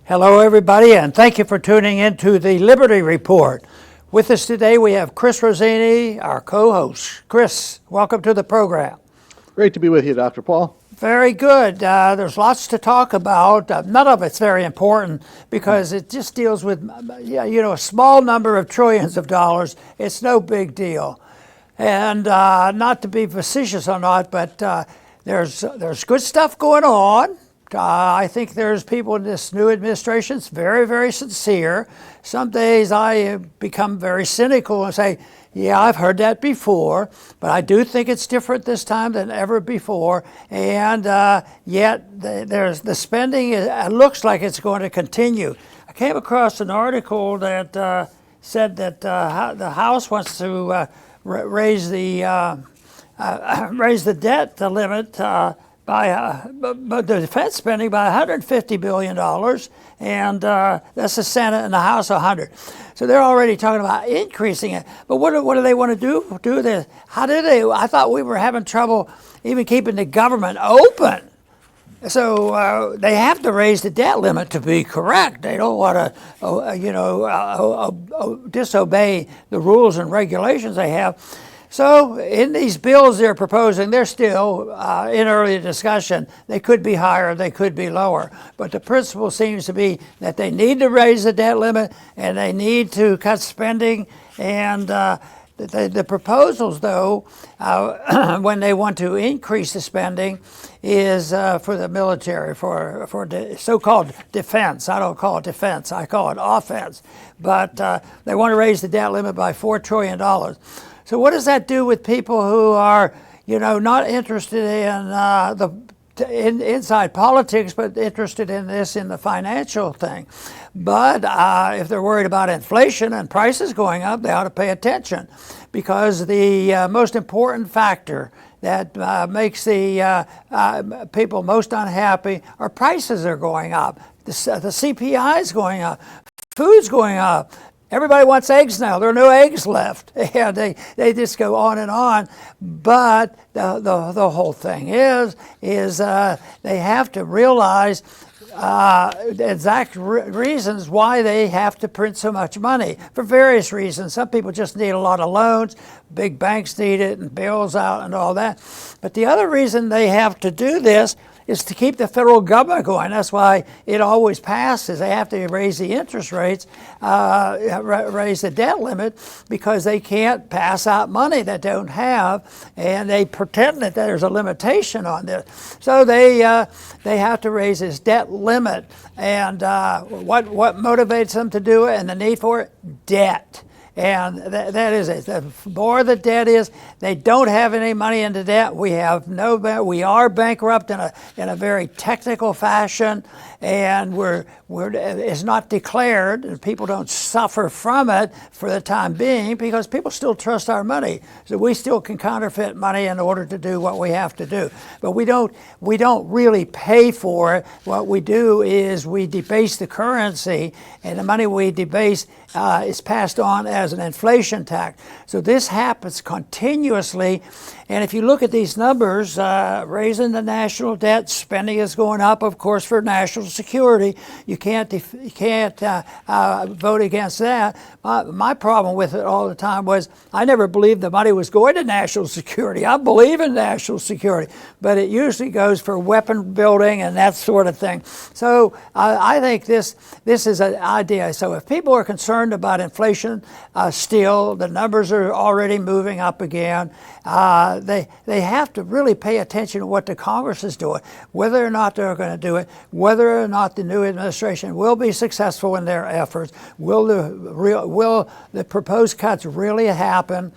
Hello, everybody, and thank you for tuning in to the Liberty Report. With us today, we have Chris Rossini, our co-host. Chris, welcome to the program. Great to be with you, Dr. Paul. Very good. There's lots to talk about. None of it's very important because it just deals with, a small number of trillions of dollars. It's no big deal. And not to be facetious or not, but there's good stuff going on. I think there's people in this new administration that's very, very sincere. Some days I become very cynical and say, yeah, I've heard that before, but I do think it's different this time than ever before. And yet there's the spending, it looks like it's going to continue. I came across an article that said that the House wants to raise the debt limit but the defense spending by $150 billion, and that's the Senate and the House 100. So they're already talking about increasing it. But what do they want to do this? How do they? I thought we were having trouble even keeping the government open. So they have to raise the debt limit to be correct. They don't want to, disobey the rules and regulations they have. So in these bills they're proposing, they're still in early discussion. They could be higher, they could be lower. But the principle seems to be that they need to raise the debt limit and they need to cut spending. And the proposals, though, when they want to increase the spending, is for the military, for the so-called defense. I don't call it defense, I call it offense. But they want to raise the debt limit by $4 trillion. So what does that do with people who are, not interested in inside politics, but interested in the financial thing? But if they're worried about inflation and prices going up, they ought to pay attention, because the most important factor that makes the people most unhappy are prices are going up. The CPI is going up. Food's going up. Everybody wants eggs now. There are no eggs left. And they just go on and on. But the whole thing is they have to realize the exact reasons why they have to print so much money, for various reasons. Some people just need a lot of loans. Big banks need it, and bills out and all that. But the other reason they have to do this is to keep the federal government going. That's why it always passes. They have to raise the interest rates, raise the debt limit, because they can't pass out money that they don't have, and they pretend that there's a limitation on this. So they have to raise this debt limit. And what motivates them to do it and the need for it? Debt. And that is it. The more the debt is, they don't have any money into debt. We are bankrupt in a very technical fashion, and it's not declared, and people don't suffer from it for the time being, because people still trust our money. So we still can counterfeit money in order to do what we have to do. But we don't really pay for it. What we do is we debase the currency, and the money we debase is passed on as an inflation tax. So this happens continuously. And if you look at these numbers, raising the national debt, spending is going up, of course, for national security. You can't vote against that. My problem with it all the time was I never believed the money was going to national security. I believe in national security, but it usually goes for weapon building and that sort of thing. So I think this is an idea. So if people are concerned about inflation still, the numbers are already moving up again. They have to really pay attention to what the Congress is doing, whether or not they're going to do it, whether or not the new administration will be successful in their efforts. Will the proposed cuts really happen?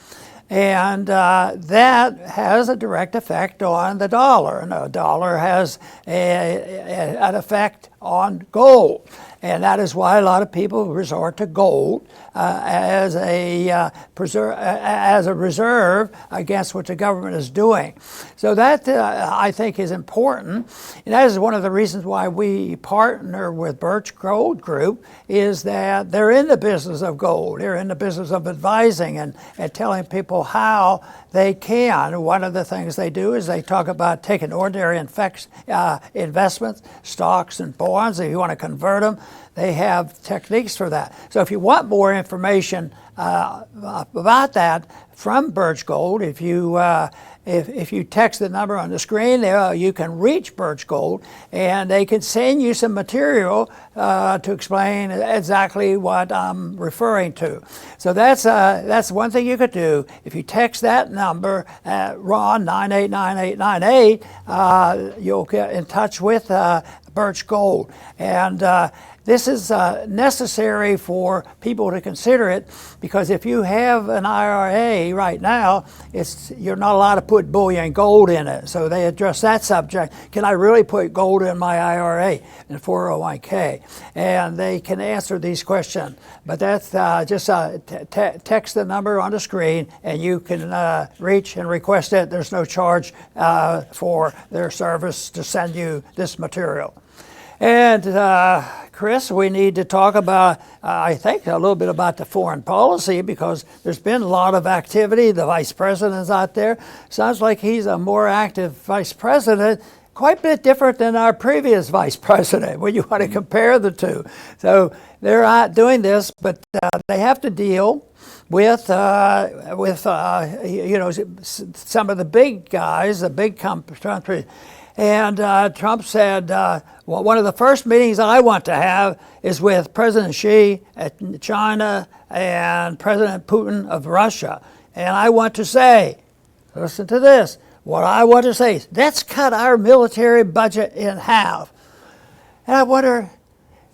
And that has a direct effect on the dollar. And the dollar has an effect on gold. And that is why a lot of people resort to gold as a reserve against what the government is doing. So that, I think, is important. And that is one of the reasons why we partner with Birch Gold Group, is that they're in the business of gold. They're in the business of advising and telling people how they can. One of the things they do is they talk about taking ordinary investments, stocks and bonds, if you want to convert them They have techniques for that. So if you want more information about that from Birch Gold, if you text the number on the screen there, you can reach Birch Gold, and they can send you some material to explain exactly what I'm referring to. So that's one thing you could do. If you text that number, Ron 989898, you'll get in touch with Birch Gold. And this is necessary for people to consider it, because if you have an IRA right now, you're not allowed to put bullion gold in it. So they address that subject. Can I really put gold in my IRA and 401k? And they can answer these questions. But that's just text the number on the screen, and you can reach and request it. There's no charge for their service to send you this material. And Chris, we need to talk about, I think, a little bit about the foreign policy, because there's been a lot of activity. The vice president's out there. Sounds like he's a more active vice president, quite a bit different than our previous vice president when you want to compare the two. So they're out doing this, but they have to deal with some of the big guys, the big countries. And Trump said, well, one of the first meetings I want to have is with President Xi at China and President Putin of Russia. And I want to say, listen to this, what I want to say is, let's cut our military budget in half. And I wonder,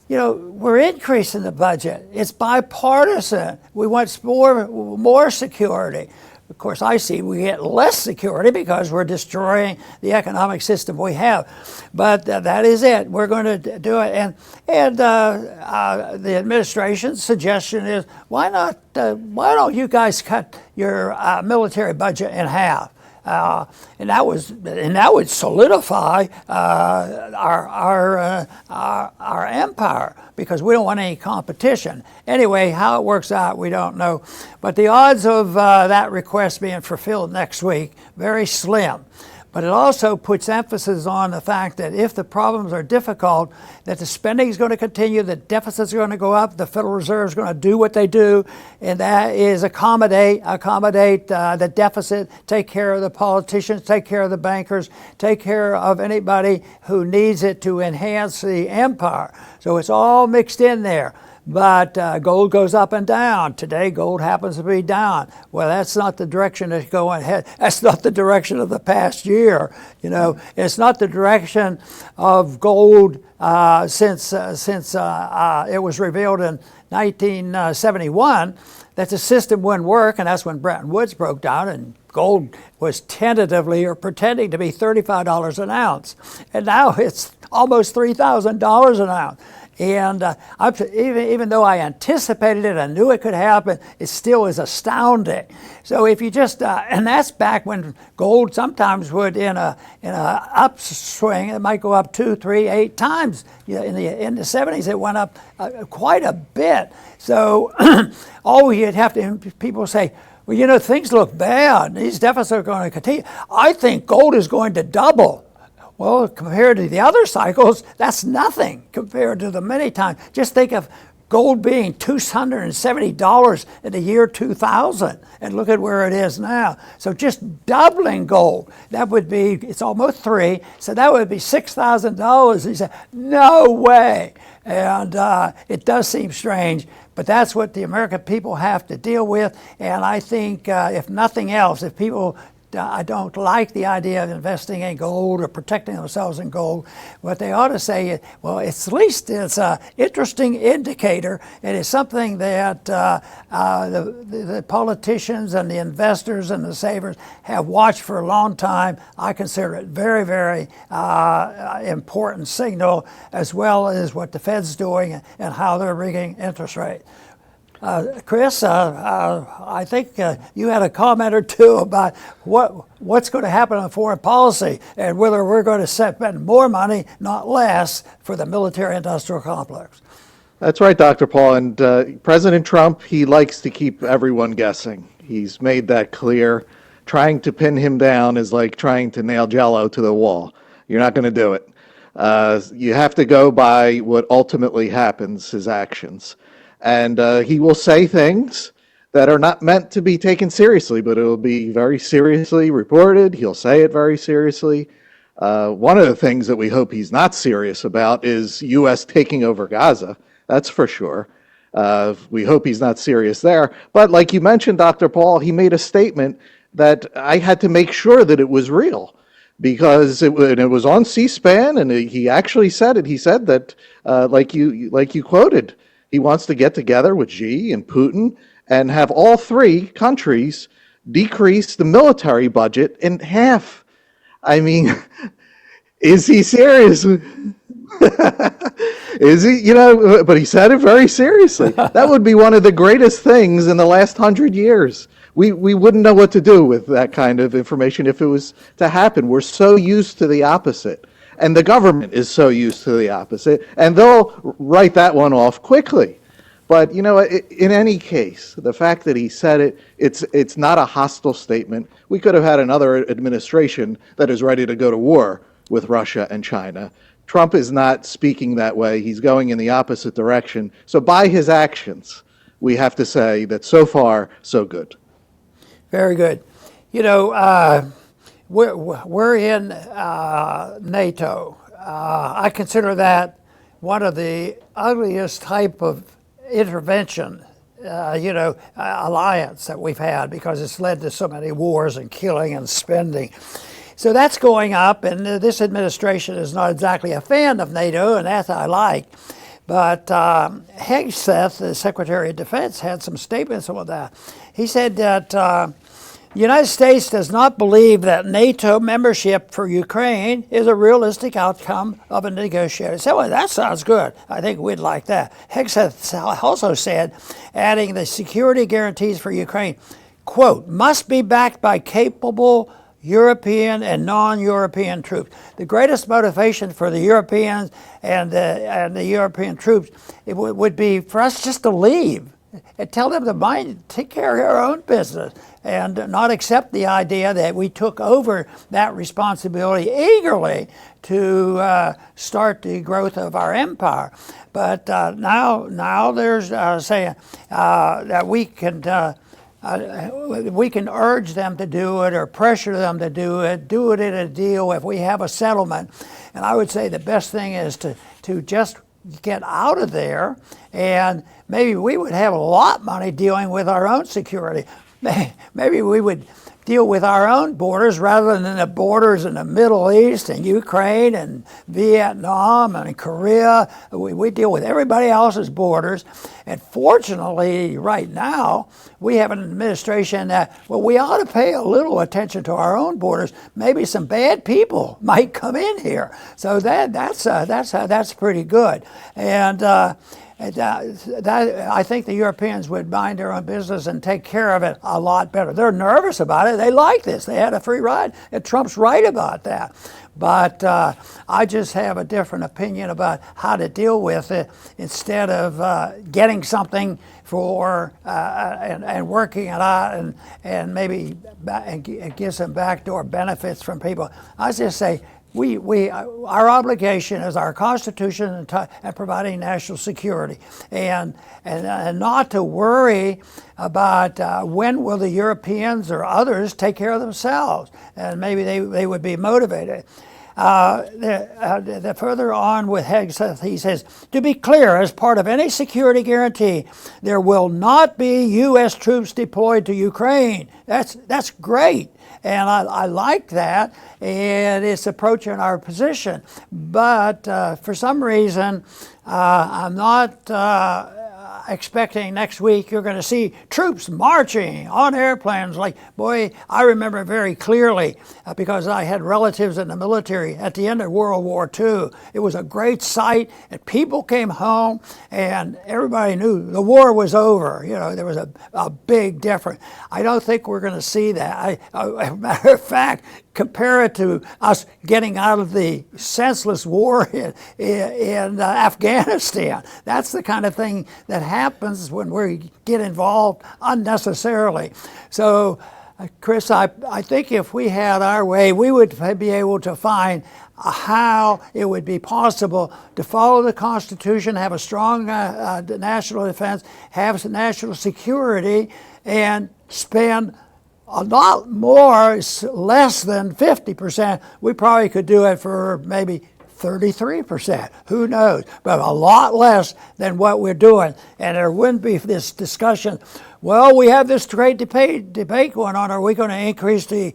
we're increasing the budget. It's bipartisan. We want more security. Of course, I see we get less security because we're destroying the economic system we have. But that is it. We're going to do it. And the administration's suggestion is, why don't you guys cut your military budget in half? And that would solidify our empire, because we don't want any competition. Anyway, how it works out, we don't know. But the odds of that request being fulfilled next week, very slim. But it also puts emphasis on the fact that if the problems are difficult, that the spending is going to continue, the deficits are going to go up, the Federal Reserve is going to do what they do, and that is accommodate the deficit, take care of the politicians, take care of the bankers, take care of anybody who needs it to enhance the empire. So it's all mixed in there. But gold goes up and down. Today, gold happens to be down. Well, that's not the direction it's going ahead. That's not the direction of the past year. It's not the direction of gold since it was revealed in 1971 that the system wouldn't work, and that's when Bretton Woods broke down, and gold was tentatively or pretending to be $35 an ounce, and now it's almost $3,000 an ounce. And even though I anticipated it, I knew it could happen, it still is astounding. So if you just, and that's back when gold sometimes would, in a upswing, it might go up 2, 3, 8 times. In the 70s, it went up quite a bit. So you'd have to, people say, well, things look bad. These deficits are going to continue. I think gold is going to double. Well, compared to the other cycles, that's nothing compared to the many times. Just think of gold being $270 in the year 2000, and look at where it is now. So just doubling gold, it's almost 3, so that would be $6,000. He said, no way. And it does seem strange, but that's what the American people have to deal with. And I think, if nothing else, if people I don't like the idea of investing in gold or protecting themselves in gold. What they ought to say is, well, at least it's an interesting indicator. It is something that the politicians and the investors and the savers have watched for a long time. I consider it very, very important signal, as well as what the Fed's doing and how they're rigging interest rates. Chris, I think you had a comment or two about what's going to happen on foreign policy and whether we're going to spend more money, not less, for the military-industrial complex. That's right, Dr. Paul. And President Trump, he likes to keep everyone guessing. He's made that clear. Trying to pin him down is like trying to nail Jell-O to the wall. You're not going to do it. You have to go by what ultimately happens, his actions. And he will say things that are not meant to be taken seriously, but it will be very seriously reported. He'll say it very seriously. One of the things that we hope he's not serious about is U.S. taking over Gaza. That's for sure. We hope he's not serious there. But like you mentioned, Dr. Paul, he made a statement that I had to make sure that it was real because it was on C-SPAN, and he actually said it. He said that, like you quoted, he wants to get together with Xi and Putin and have all three countries decrease the military budget in half. I mean, is he serious? Is he? But he said it very seriously. That would be one of the greatest things in the last 100 years. We wouldn't know what to do with that kind of information if it was to happen. We're so used to the opposite. And the government is so used to the opposite. And they'll write that one off quickly. But, in any case, the fact that he said it, it's not a hostile statement. We could have had another administration that is ready to go to war with Russia and China. Trump is not speaking that way. He's going in the opposite direction. So by his actions, we have to say that so far, so good. Very good. We're in NATO. I consider that one of the ugliest type of intervention, alliance that we've had, because it's led to so many wars and killing and spending. So that's going up, and this administration is not exactly a fan of NATO, and that I like. But Hegseth, the Secretary of Defense, had some statements on that. He said that the United States does not believe that NATO membership for Ukraine is a realistic outcome of a negotiated. So well, that sounds good. I think we'd like that. Hegseth also said, adding the security guarantees for Ukraine, quote, must be backed by capable European and non-European troops. The greatest motivation for the Europeans and the European troops would be for us just to leave and tell them to take care of our own business and not accept the idea that we took over that responsibility eagerly to start the growth of our empire. But now there's saying that we can urge them to do it or pressure them to do it in a deal if we have a settlement. And I would say the best thing is to just get out of there, and maybe we would have a lot of money dealing with our own security. Maybe we would deal with our own borders rather than the borders in the Middle East and Ukraine and Vietnam and Korea. We deal with everybody else's borders. And fortunately, right now, we have an administration that, we ought to pay a little attention to our own borders. Maybe some bad people might come in here. So that's pretty good. And I think the Europeans would mind their own business and take care of it a lot better. They're nervous about it. They like this. They had a free ride, and Trump's right about that. But I just have a different opinion about how to deal with it instead of getting something for and working it out and maybe get some backdoor benefits from people. I just say, our obligation is our Constitution and providing national security, and not to worry about when will the Europeans or others take care of themselves, and maybe they would be motivated. Further on with Hegseth, he says, to be clear, as part of any security guarantee, there will not be U.S. troops deployed to Ukraine. That's great. And I like that, and it's approaching our position. But for some reason, I'm not expecting next week you're going to see troops marching on airplanes. I remember very clearly because I had relatives in the military at the end of World War II. It was a great sight, and people came home, and everybody knew the war was over. There was a big difference. I don't think we're going to see that. Matter of fact, compare it to us getting out of the senseless war in Afghanistan. That's the kind of thing that happens when we get involved unnecessarily. So Chris, I think if we had our way, we would be able to find how it would be possible to follow the Constitution, have a strong national defense, have national security, and spend a lot more, less than 50%. We probably could do it for maybe 33%. Who knows? But a lot less than what we're doing. And there wouldn't be this discussion, well, we have this great debate going on. Are we going to increase the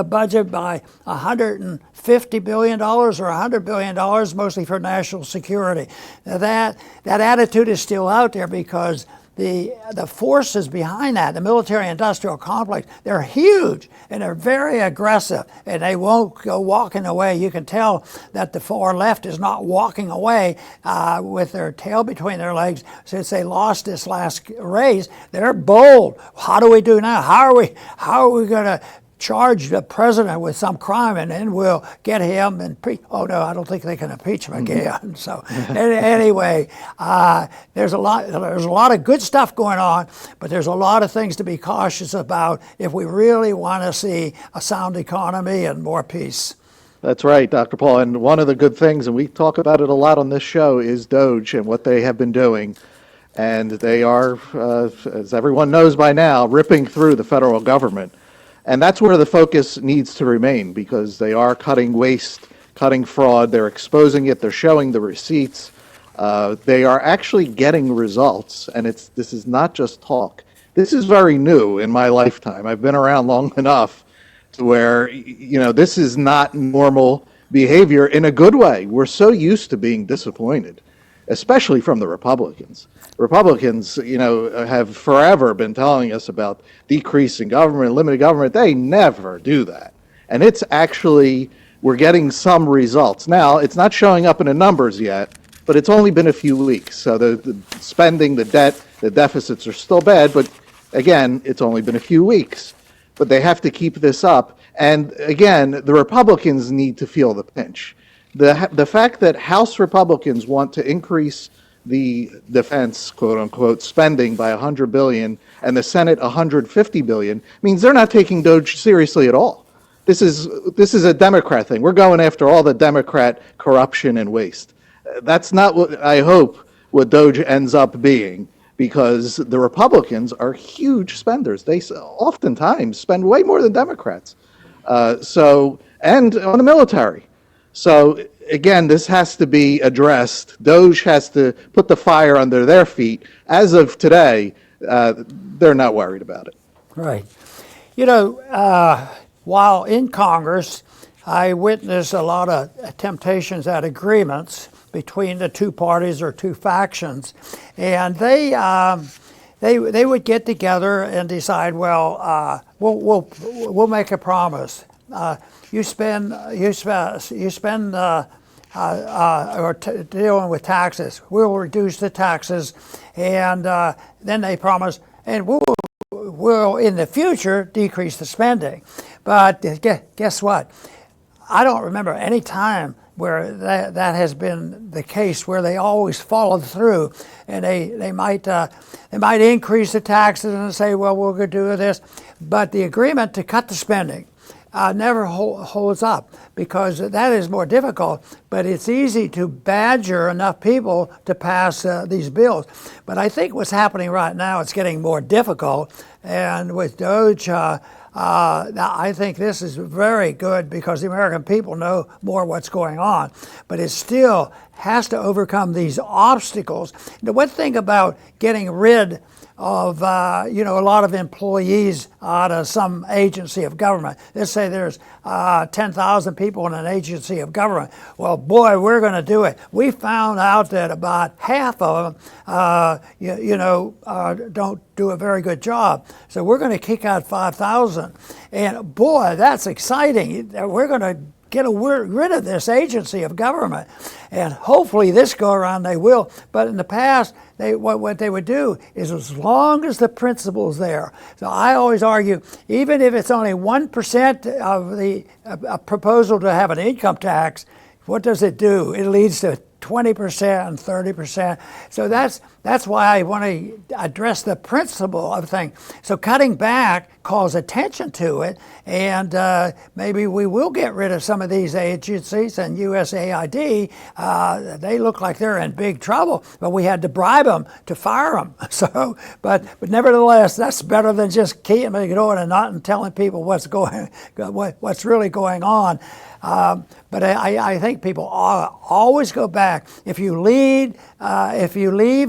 budget by $150 billion or $100 billion, mostly for national security? Now that attitude is still out there because the forces behind that, the military-industrial complex, they're huge and they're very aggressive, and they won't go walking away. You can tell that the far left is not walking away with their tail between their legs since they lost this last race. They're bold. How do we do now? How are we going to charge the president with some crime and then we'll get him and oh no, I don't think they can impeach him again. So anyway, there's a lot of good stuff going on, but there's a lot of things to be cautious about if we really want to see a sound economy and more peace. That's right, Dr. Paul. And one of the good things, and we talk about it a lot on this show, is DOGE and what they have been doing. And they are, as everyone knows by now, ripping through the federal government. And that's where the focus needs to remain, because they are cutting waste, cutting fraud, they're exposing it, they're showing the receipts. They are actually getting results, and this is not just talk. This is very new in my lifetime. I've been around long enough to where, this is not normal behavior in a good way. We're so used to being disappointed, especially from the Republicans. Republicans, have forever been telling us about decreasing government, limited government. They never do that. And it's actually, we're getting some results. Now, it's not showing up in the numbers yet, but it's only been a few weeks. So the spending, the debt, the deficits are still bad, but again, it's only been a few weeks. But they have to keep this up. And again, the Republicans need to feel the pinch. The fact that House Republicans want to increase the defense, quote unquote, spending by $100 billion and the Senate $150 billion means they're not taking DOGE seriously at all. This is a Democrat thing. We're going after all the Democrat corruption and waste. That's not what I hope what DOGE ends up being, because the Republicans are huge spenders. They oftentimes spend way more than Democrats. And on the military. So again, this has to be addressed. DOGE has to put the fire under their feet. As of today, they're not worried about it. Right. While in Congress, I witnessed a lot of temptations at agreements between the two parties or two factions, and they would get together and decide, well, we'll make a promise. You spend dealing with taxes. We'll reduce the taxes, and then they promise, and we'll in the future decrease the spending. But guess what? I don't remember any time where that has been the case, where they always followed through, and they might increase the taxes and say, well, we're going to do this, but the agreement to cut the spending never holds up, because that is more difficult, but it's easy to badger enough people to pass these bills. But I think what's happening right now, it's getting more difficult, and with DOGE, I think this is very good because the American people know more what's going on, but it still has to overcome these obstacles. The one thing about getting rid of a lot of employees out of some agency of government. Let's say there's 10,000 people in an agency of government. Well, boy, we're going to do it. We found out that about half of them, don't do a very good job. So we're going to kick out 5,000. And boy, that's exciting. We're going to get rid of this agency of government. And hopefully this go around they will. But in the past, what they would do is, as long as the principle's there. So I always argue, even if it's only 1% of the proposal to have an income tax, what does it do? It leads to 20% and 30%. So that's why I want to address the principle of things. So cutting back calls attention to it, and maybe we will get rid of some of these agencies. And USAID, they look like they're in big trouble, but we had to bribe them to fire them. So, but nevertheless, that's better than just keeping it going and not telling people what's really going on. But I think people always go back. If you leave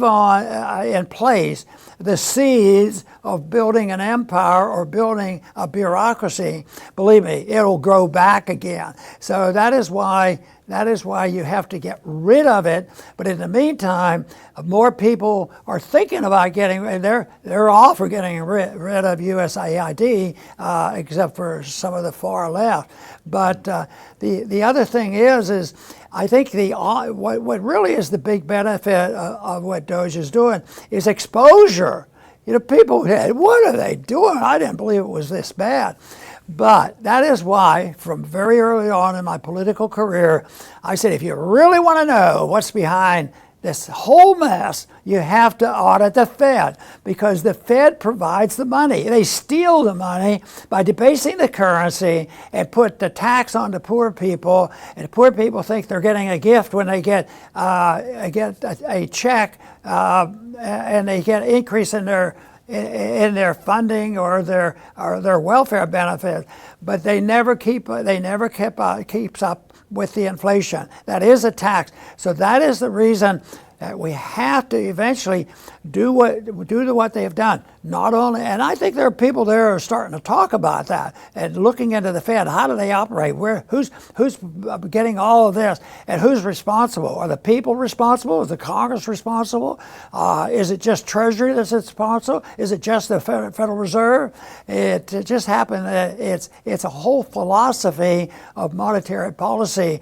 on in place the seeds of building an empire or building a bureaucracy, believe me, it'll grow back again. So that is why you have to get rid of it. But in the meantime, more people are thinking about they're all for getting rid of USAID, except for some of the far left. But the other thing is I think what really is the big benefit of what DOGE is doing is exposure. People said, what are they doing? I didn't believe it was this bad. But that is why, from very early on in my political career, I said, if you really want to know what's behind this whole mess, you have to audit the Fed, because the Fed provides the money. They steal the money by debasing the currency and put the tax on the poor people, and the poor people think they're getting a gift when they get a check, and they get an increase in their funding or their welfare benefits, but they never keeps up with the inflation. That is a tax. So that is the reason that we have to eventually do what they have done. Not only, and I think there are people there who are starting to talk about that and looking into the Fed. How do they operate? Who's getting all of this, and who's responsible? Are the people responsible? Is the Congress responsible? Is it just Treasury that's responsible? Is it just the Federal Reserve? It just happened that it's a whole philosophy of monetary policy,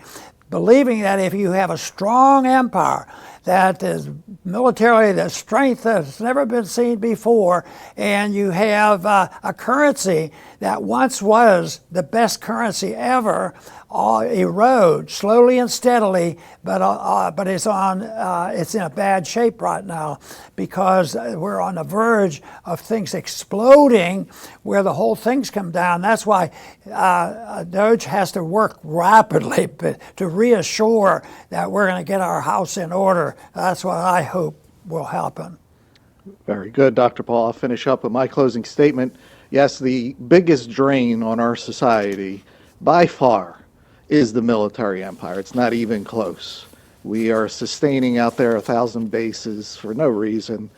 believing that if you have a strong empire that is militarily the strength that's never been seen before, and you have a currency that once was the best currency ever, erode slowly and steadily, but it's in a bad shape right now, because we're on the verge of things exploding where the whole thing's come down. That's why DOGE has to work rapidly to reassure that we're going to get our house in order. That's what I hope will happen. Very good, Dr. Paul. I'll finish up with my closing statement. Yes, the biggest drain on our society by far is the military empire. It's not even close. We are sustaining out there 1,000 bases for no reason.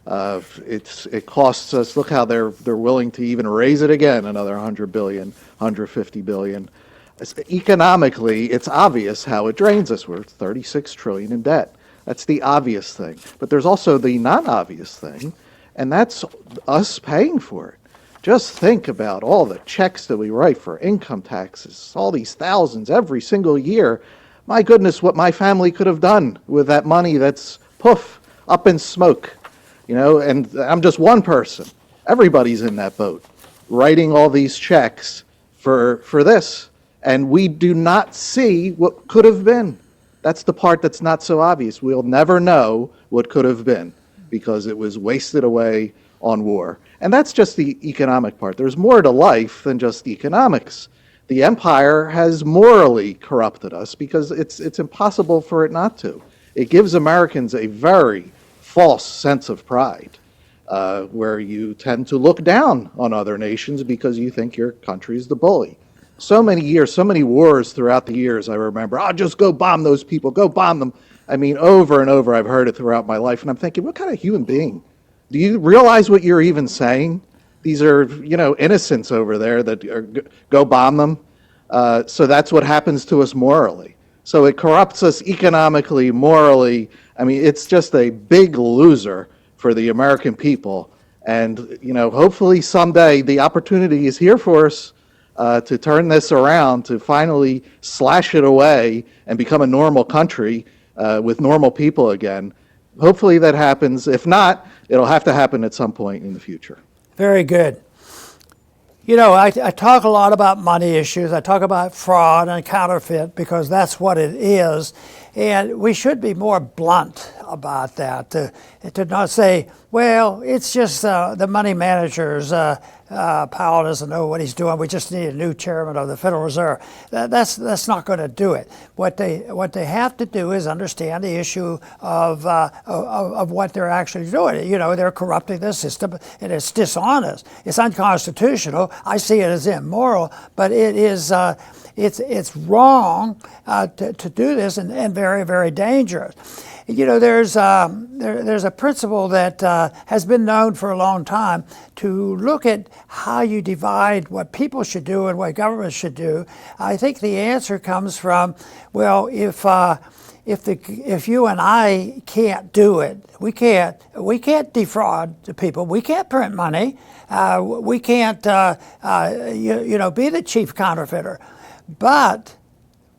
It costs us, look how they're willing to even raise it again, another 100 billion, 150 billion. Economically, it's obvious how it drains us. We're 36 trillion in debt. That's the obvious thing. But there's also the non-obvious thing, and that's us paying for it. Just think about all the checks that we write for income taxes, all these thousands every single year. My goodness, what my family could have done with that money that's poof, up in smoke. And I'm just one person. Everybody's in that boat, writing all these checks for this. And we do not see what could have been. That's the part that's not so obvious. We'll never know what could have been because it was wasted away on war. And that's just the economic part. There's more to life than just economics. The empire has morally corrupted us because it's impossible for it not to. It gives Americans a very false sense of pride, where you tend to look down on other nations because you think your country's the bully. So many years, so many wars throughout the years, I remember, just go bomb those people, go bomb them. I mean, over and over, I've heard it throughout my life, and I'm thinking, what kind of human being? Do you realize what you're even saying? These are, innocents over there that go bomb them. So that's what happens to us morally. So it corrupts us economically, morally. I mean, it's just a big loser for the American people. And, hopefully someday the opportunity is here for us to turn this around, to finally slash it away and become a normal country with normal people again. Hopefully that happens. If not, it'll have to happen at some point in the future. Very good. I talk a lot about money issues. I talk about fraud and counterfeit because that's what it is. And we should be more blunt about that, to not say, well, it's just the money managers. Powell doesn't know what he's doing. We just need a new chairman of the Federal Reserve. That's not going to do it. What they have to do is understand the issue of what they're actually doing. You know, they're corrupting the system, and it's dishonest. It's unconstitutional. I see it as immoral, but it is. It's wrong to do this, and very, very dangerous. You know, there's a principle that has been known for a long time to look at how you divide what people should do and what government should do. I think the answer comes from, well, if you and I can't do it, we can't defraud the people. We can't print money. We can't be the chief counterfeiter. But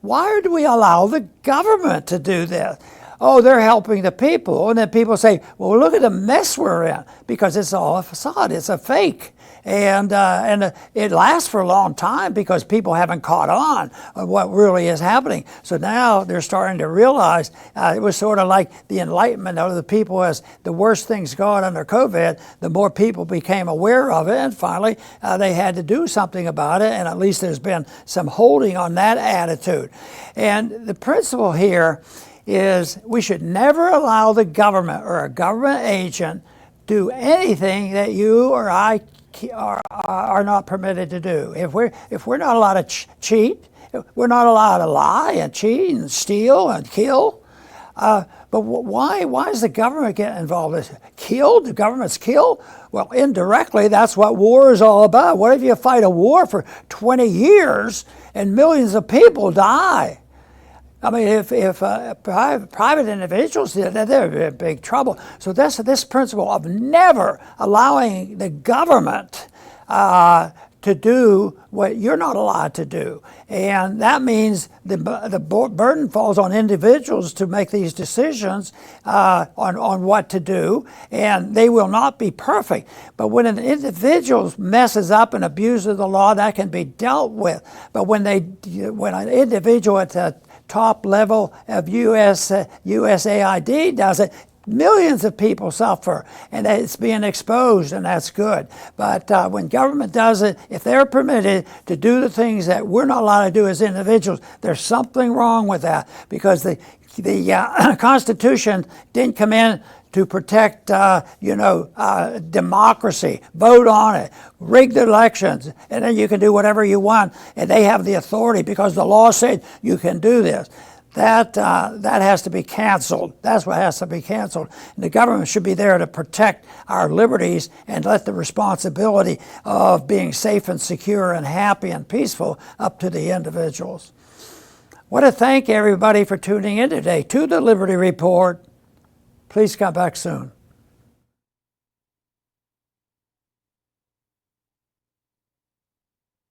why do we allow the government to do this? Oh, they're helping the people. And then people say, well, look at the mess we're in, because it's all a facade. It's a fake. And it lasts for a long time because people haven't caught on what really is happening. So now they're starting to realize it was sort of like the enlightenment of the people. As the worse things got under COVID, the more people became aware of it, and finally they had to do something about it, and at least there's been some holding on that attitude. And the principle here is we should never allow the government or a government agent do anything that you or I are not permitted to do. If we're not allowed to cheat, we're not allowed to lie and cheat and steal and kill. But why does the government get involved? Killed? The government's killed? Well, indirectly, that's what war is all about. What if you fight a war for 20 years and millions of people die? I mean, if private individuals did that, they're in big trouble. So this principle of never allowing the government to do what you're not allowed to do. And that means the burden falls on individuals to make these decisions on what to do, and they will not be perfect. But when an individual messes up and abuses the law, that can be dealt with. But when an individual at the top level of USAID does it, millions of people suffer, and it's being exposed, and that's good. But when government does it, if they're permitted to do the things that we're not allowed to do as individuals, there's something wrong with that, because the Constitution didn't come in to protect, democracy. Vote on it, rig the elections, and then you can do whatever you want. And they have the authority because the law said you can do this. That has to be canceled. That's what has to be canceled. And the government should be there to protect our liberties and let the responsibility of being safe and secure and happy and peaceful up to the individuals. I want to thank everybody for tuning in today to the Liberty Report. Please come back soon.